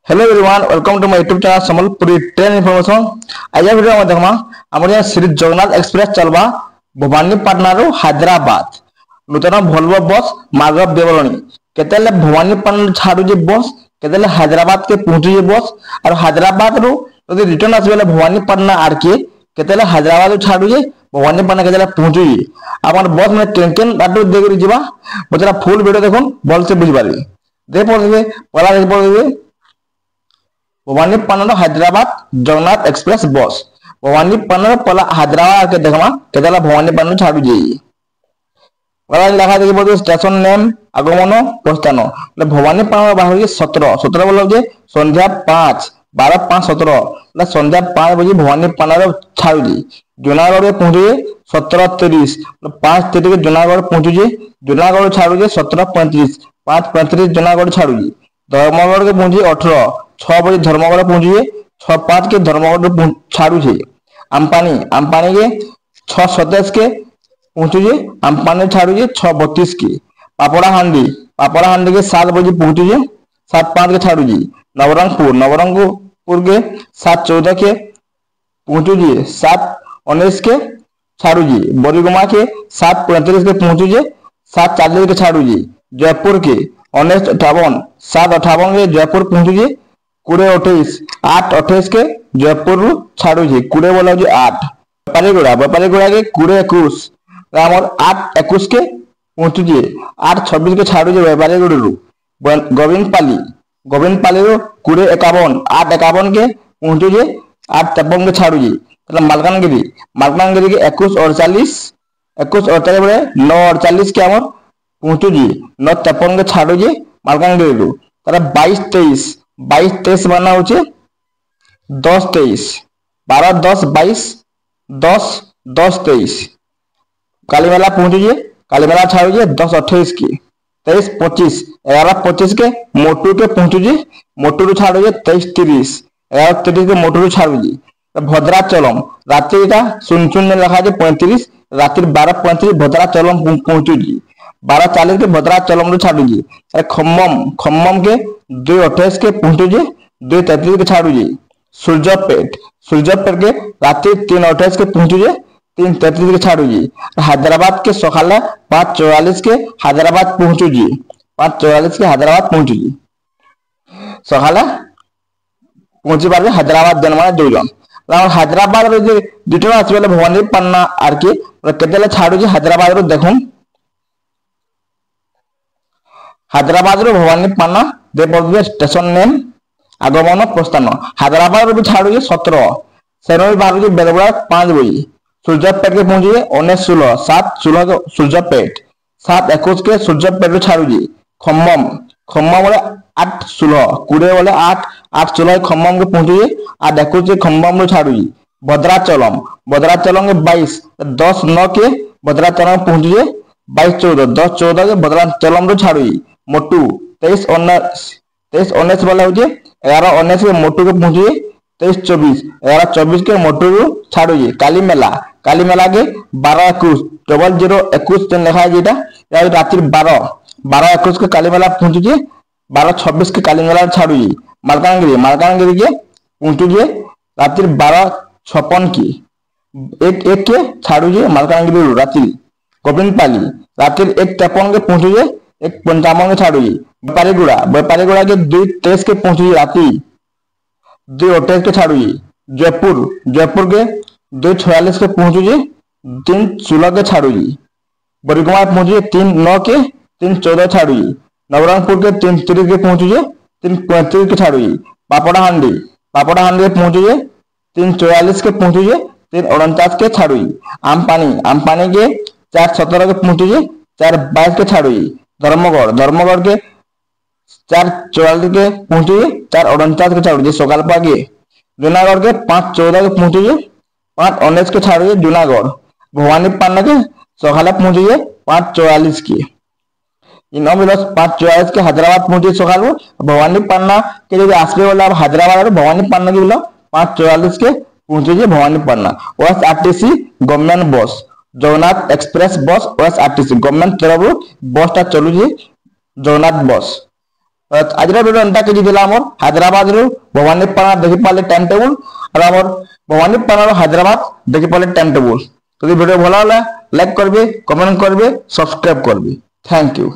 Hello everyone welcome to my YouTube channel Sambalpuri train information. आज video में देखमा हमर यहाँ श्री जगन्नाथ एक्सप्रेस चलबा भवानीपाटना रो हैदराबाद नूतन वोल्वो बस मार्ग देवरणी केतेले भवानीपाटना छाडू जे बस केतेले हैदराबाद के पहुंची जे बस और हैदराबाद रो यदि रिटर्न आसबेले भवानीपाटना आर के केतेले हैदराबाद छाडू जे भवानीपाटना केतेले पहुंची जे अपन बस में केन बाटो देगरी जिबा बचरा फुल वीडियो देखन भल से बुझ पारी दे पड़े पला दे पड़े भवानीपाटना हैदराबाद जगन्नाथ एक्सप्रेस बस भवानीपाटना पला हैदराबाद के देखमा केतला भवानीपाटना छाडू जेई पला लिखा देखि बोल स्टेशन नेम आगमन प्रस्थान ले भवानीपाटना बाहर के 17 बोल जे संध्या 5 12 5 17 ले संध्या 5 बजे भवानीपाटना छाडू जी जूनागढ़ में पहुंचे 17:30 5:30 के जूनागढ़ पहुंचे जूनागढ़ छाडू जे 17:35 5:35 जूनागढ़ छाडू जी धर्मगढ़ के पहुंचे 18 6 बजे धर्मगढ़ पहुंचे 6:05 के धर्मगढ़ छाड़ू छे आमपानी के 6:27 के पहुंचे आमपानी छाड़ू छे 6:32 के पापड़ा हांडी के 7 बजे पहुंचे 7:05 के छाड़ू जी नवरंगपुर के 7:14 के पहुंचे 7:19 के छाड़ू जी बोरीगुमा के 7:35 के पहुंचे 7:40 के छाड़ू जी जयपुर के 19:58 7:58 के जयपुर पहुंचे 20:28 8:28 के जयपुर छाड़ू जी 20 बोला जी 8 व्यापारीगुड़ा के 20:21 रामर 8:21 के पहुंचे 8:26 के छाड़ू जी व्यापारीगुड़ा गोविंदपाली रो 20:51 8:51 के पहुंचे 8:53 के छाड़ू जी मालकानगिरी के 21:48 बोले 9:48 के आमर पहुंचू जी 9:53 के छाड़ू जी मालकानगिरी रो 22-23 बना होचे 10-23 12-10-22 10-10-23 कालीमेला पहुंचे कालीमेला छाड़ू 10-28 की 23-25 11-25 के मोटू के पहुंचे मोटू छाड़ू 23-30 11-30 के मोटू छाड़ू भद्राचलम रात्रि का 0 लिखा 35 रात्रि 12:35 भद्राचलम पहुंचू 12:40 के भद्राचलम छाड़ू खम्मम के 2:28 के पहुंचू 2:33 के छाड़ू सूर्यापेट के रात्रि 3:28 के पहुंचू 3:33 के छाड़ू हैदराबाद के सकाले 5:44 के हैदराबाद पहुंचू 5:44 के हैदराबाद पहुंचू सकाले पहुंची पारे हैदराबाद जनमान 2 जन हैदराबाद रिटर्न आसबेले भवानीपाटना आर के केतेले छाड़ू हैदराबाद देखूं हैदराबाद रो भवानीपाटना दे पड़े स्टेशन नेम आगमन प्रस्थान हैदराबाद रो छाड़ू 17 सेनोई बाहर बेलगुड़ा 5 बजे सूर्यापेट के पहुंचे 19-16 7:16 के सूर्यापेट 7:21 के सूर्यापेट छाड़ू खम्मम बोले 8:16 20 बोले 8:16 खम्मम के पहुंचे 8:21 के खम्मम छाड़ू भद्राचलम के 22 10:09 के भद्राचलम पहुंचे 22-14 10:14 के भद्राचलम छाड़ू मोटू 23-19 वाला होचे 11-19 के मोटू के पहुंचे 23-24 11-24 के मोटू छाड़ू कालीमेला के 12-21 0021 दिन लिखा है जेटा रात्रि 12-21 के कालीमेला पहुंचे 12-26 के कालीमेला छाड़ू मालकानगिरी के पहुंचे रात्रि 12:56 की 1 के छाड़ू मालकानगिरी रात्रि गोविंदपाली रात्रि 1:53 के पहुंचे 1:55 के छाड़ू व्यापारीगुड़ा के 2:23 के पहुंची रात्रि 2:28 के छाड़ू जयपुर के 2:46 के पहुंचे 3:16 के छाड़ू बोरीगुमा पहुंचे 3:09 के 3:14 छाड़ू नवरंगपुर के 3:30 के पहुंचे 3:35 के छाड़ू पापड़ा हांडी के पहुंचे 3:44 के पहुंचे 3:49 के छाड़ू आमपानी के 4:17 के पहुंचे 4:22 के छाड़ू धर्मगढ़ के 4:44 के पहुंचे 4:49 के छाड़ू सकाल पागे जूनागढ़ के 5:14 के पहुंचे 5:19 के छाड़ू जूनागढ़ भवानीपाटना के सकाले पहुंचे 5:44 की 5:44 के हैदराबाद पहुंचे सकाल भवानीपाटना के जो आसबे वाला हैदराबाद भवानीपाटना के बोला 5:44 के पहुंचे भवानीपाटना ओएसआरटीसी गवर्नमेंट बस जगन्नाथ एक्सप्रेस बस ओएसआरटीसी गवर्नमेंट तरफ बसटा चलू जगन्नाथ बस आज भिडियो एंता कि आम हैदराबाद रु भवानीपाड़ा देखी पारे टाइम टेबुल और आम भवानीपाड़ा हैदराबाद देखी पारे टाइम टेबुल। तो भिडियो भल लाइक करेंगे, कमेंट करेंगे, सब्सक्राइब करेंगे। Thank you.